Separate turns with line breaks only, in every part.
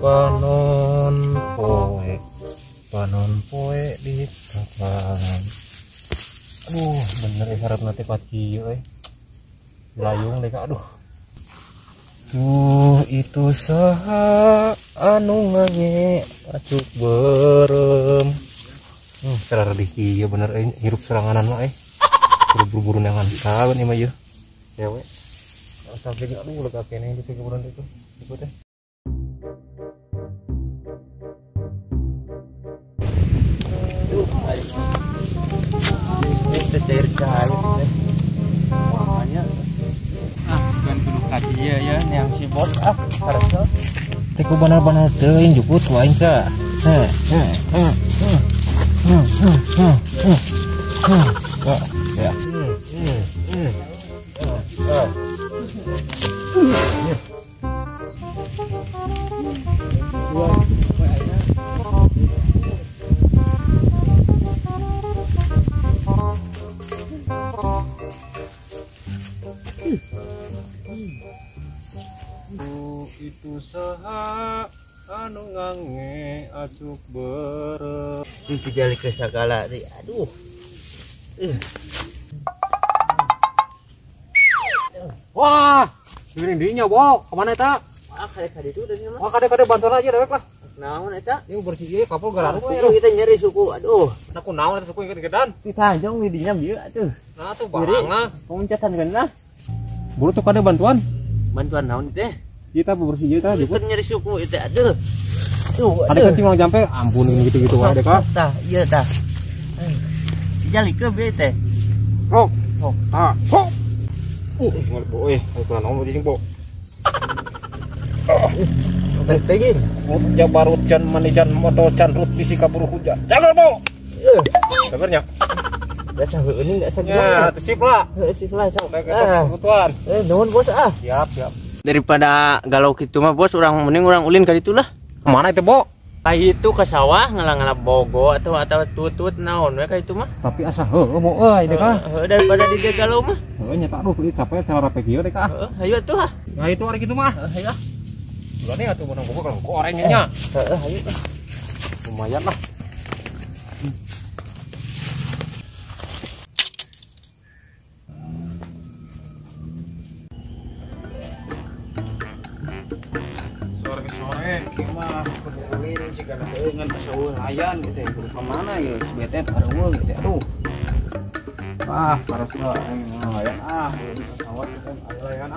panon poe di tapan. Aduh, bener ya harap nanti paci layung deh kak. Aduh, tuh itu saha anu ngange acuk berem. Serar di kieu bener hirup seranganan mah buru-buru nangan kawan ieu mah ieu cewek sampai aduh lega kene di kebunan itu teh. Ini cair cair makanya bukan kudu kaki ya yang si bos harusnya teku benar-benar teuing juput waing ka ya itu saha anu ngange acuk berem dijali ke sagala deui. Aduh wah geuning dinya bo kemana eta kade itu dari mana kade bantuan aja dewek lah naon eta ieu bersih ieu kapal gararuk kita nyeri suku. Aduh aku naon eta suku gede-gedean ditanjong di dinya bieu atuh nah tuh barangna pemencatan geuna buru tuh kade bantuan naon teh kita bersih ieu tah jeput nyeri suku itu. Aduh ada kencing lang jampe ampun gitu-gitu wae deh kak tah iya tah dijali ke bieu teh oh nggak bo ukuran om jadi bo tegin ya baru can manijan modal can rut bisi kaburu hujan jangan bo sabarnya biasa heuning enggak sabar ya sip lah sok kebutuhan nuhun bos siap daripada galau kitu mah bos mending urang ulin ka ditu lah. Kemana itu bo? Kayak itu ke sawah ngalang-ngalang bogo atau tutut naon we ka itu mah. Tapi asa heueuh mo euy deh ka. Daripada di dia galau mah. Heueuh nya aduh capek cara rapi kieu deh ka. Hayu atuh. Nah itu ari kitu mah. Hayu. Ulah nih atuh menang bogo kalau gorengnya nya. Hayu. Lumayan lah. Sore mah kudu jika ada keungan pasawul layan gitu ya kudu kemana ya sebetet areueuh gitu aduh harusnya layan pesawat kan layan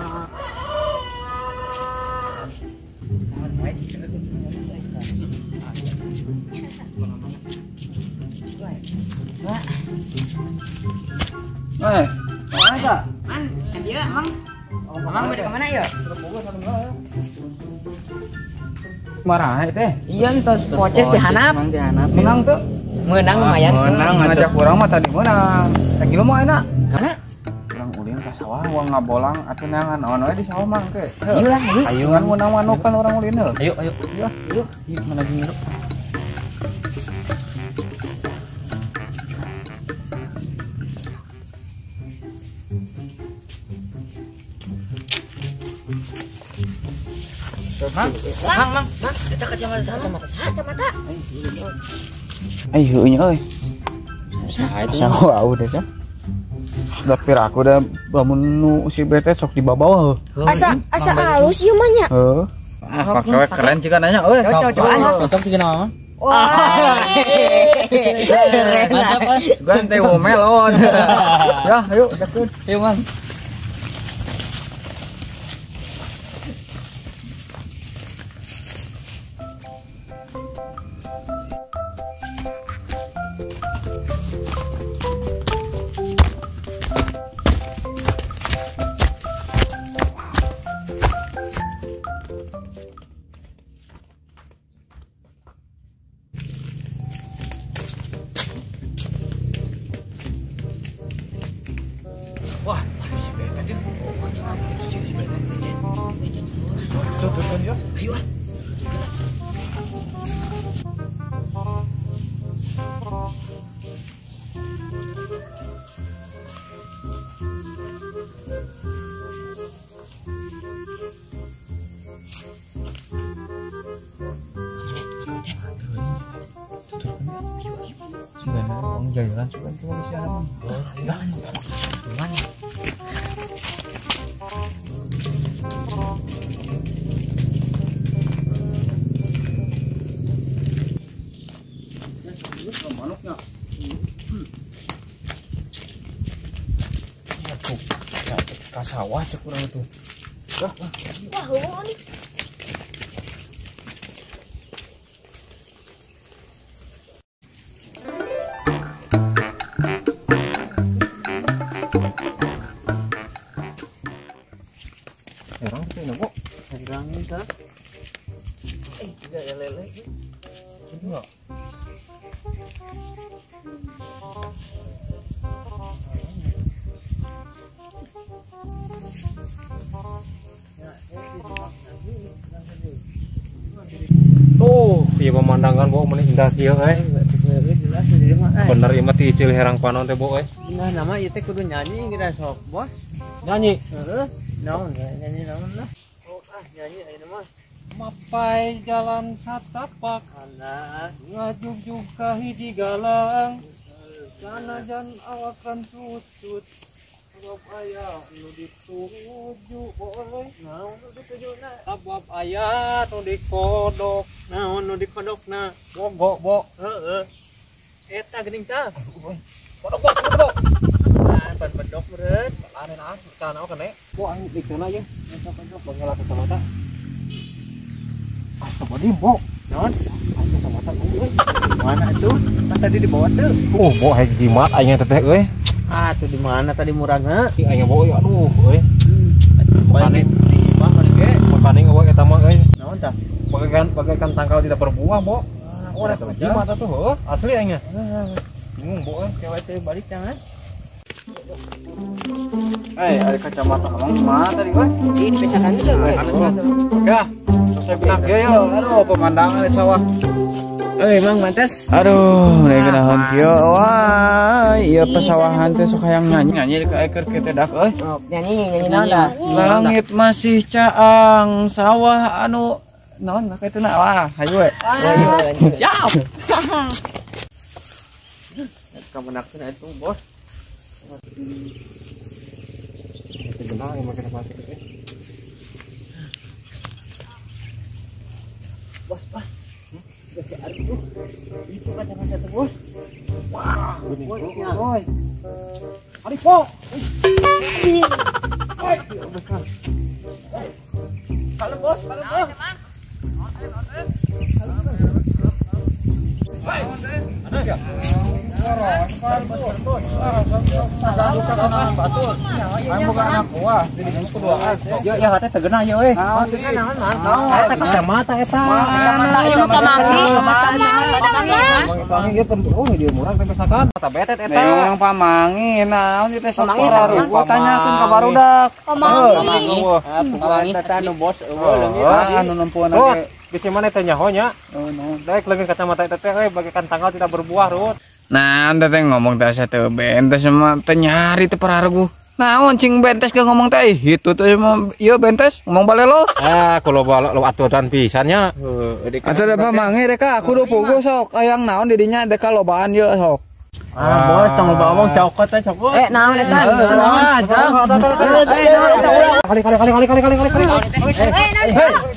kemana kak? Dia emang beda kemana ya? Marah teh iya entos poces dihanap menang tuh menang lumayan menang ngajak kurang mah tadi menang lagi lu mau enak karena kurang ulin ke sawah uang ngabolang atuh nangan ono di sawah mah ke iya ayo kan menang manukan orang ulin ayo mana ngiru Mang, kita kacamata. Ayo euy. Saha itu? Saha udah kan. Dapir aku udah bangun nu si bete sok di bawah. Asa halus ieu mah nya. Heeh. Pakai keren juga nanya euy. Cocok tiga nama. Wah. Keren. Gante melon. Ya, ayo deket. Ayo, Mang. Wah, jalan suka cuma bisa jalan. Gimana? Manuknya. Ya tuh, ke sawah cek kurang itu. Wah,
nih.
Herang itu ini, Bu.
Herang itu.
Tidak ya lele.
Enggak. Tuh, iya pemandangan Bu, meuni indah kieu
Jelas di rumah.
Bener ieu mah ti icil herang panon teh Bu
Nah, nama ieu teh kudu nyanyi kita sok, Bos.
Nyanyi.
Heeh. Naon nyanyi naon lah. Oh, nyanyi ayeuna mah.
Mapai jalan satapak
Anak
ngajugjug ka hiji galang sanajan awakan tutut sabab aya nu dituju boleh
naon nu ditujuna?
sabab aya nu dikodok
Naon nu dikodokna?
bogo bo
Heeh. Eta geuning tah.
kodok bo kodok
Pan bedok meureun.
lain kita naon kene bo aing dikeuna ye eta kodok bangala kacamata asa bodi bo
Naon?
aing kacamata euy
Mana tuh? Kan tadi dibawa tuh.
bo hayang jimat aing teh euy
Ah, tuh di mana tadi murangna?
aing bo aduh euy
Makane mah mari ge.
makane euy eta mah euy
Naon tah?
bagaikan tangkal tidak berbuah, Bo.
Oh,
Orang tuh jimat tuh, heuh, asli aingnya.
Bingung, Bo. Cewek teh balik jangan.
Ada kacamata emang mana tadi gue?
Ini dipisahkan juga.
Ya, saya benak ge yo.
Aduh, pemandangan di sawah.
Emang mantes.
Aduh, dari kenahan kieu. Wah, iya pesawahan teh sok hayang nyanyi. Nyanyi ka eker kita dak euy.
Oh, nyanyi naon dah?
Langit masih caang, sawah anu naon kaituna wah, hayu we.
Siap.
Kamu nakkeun itu, Bos.
Itu benar yang makin mati teh.
Bos. Itu kacamata tuh, Bos.
Wah,
Boy.
Ari po.
Kalau Bos.
Ada ya?
Ya hate tegenah ya we.
Eta kacamata eta.
Ayo pamangi.
Pamangi ge oh dia murah teh pesakan. Mata betet eta.
Nih orang pamangi, naon ieu teh sok
Pamangi
ora
eta.
gua tanyakeun ka barudak.
Pamangi.
Pamangi teh anu Bos eueuh leungit.
Anu nempuan
Oh,
ge.
bisi mana teh nyaho nya?
Oh, no.
Daek leungit kacamata eta teh bagaikan tanggal tidak berbuah, Rut.
Nah, anda teh ngomong teh asa teu bentes mah teh nyari teh parargu. Naon cing bentes ke ngomong teh itu teh mah ieu bentes ngomong balelo.
Kalau lo aturan pisannya.
Atuh da pamangi rek aku do pugu sok hayang naon di dinya deka lobaan ieu sok.
Bos tong loba omong cokot teh cokot.
Naon eta?
Kali.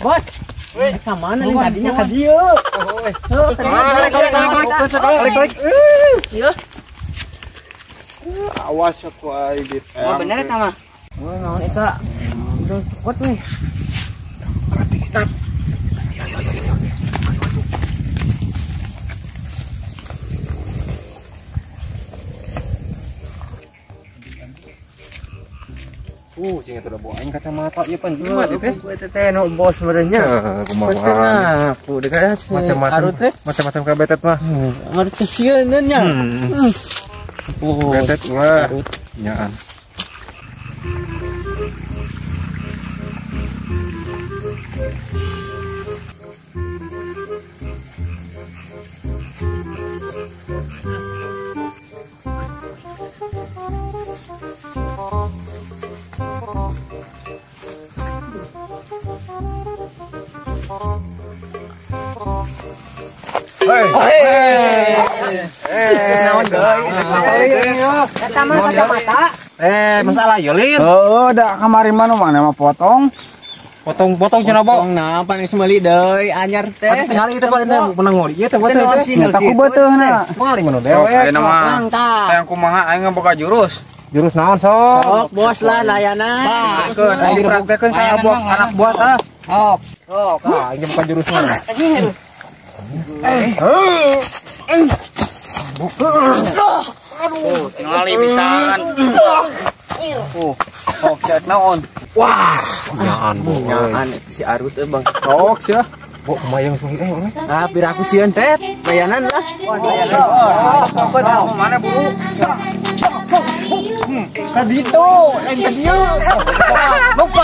Bos. Ka mana nih tadinya ka dieu.
Kali.
Awas aku ai dit.
Oh, bener eta mah.
Oh, naon eta? Udah cokot nih.
Sing eta udah bawa aing kacamata ieu pan jimat teh.
Eta teh nu Bos merenya.
Kumaha.
Aku deka
Macam-macam ka betet mah.
Harus kesieun nya.
Betet mah. Nyaan.
Naon deui? Eta mah kacamata.
Masalah ya Lin.
Da kamari mana mah potong.
Potong cenah Bo.
Nah, paling semeli deui anyar teh.
Tinggal itu paling teh menang ngoli. Ieu teh beuteung teh.
Nyata ku beuteuhna.
Pengali mana
Sok
dewe.
ayeuna mah. Hayang kumaha aing boga jurus.
Jurus naon sok?
Sok bos lah layanan.
Keun aing dipraktekeun ka anak buah tah.
Sok. Ini bukan jurus mana.
Tingali pisan.
Sok cek naon.
Nyaan Bo.
Nyaan si Arut teh Bang.
Sok sia. Bo mayang sugi orang.
Ah, piraku sieun cet. Layanan lah.
Pokoknya mana buru?
Kadito, lain ka dieu.
Lupa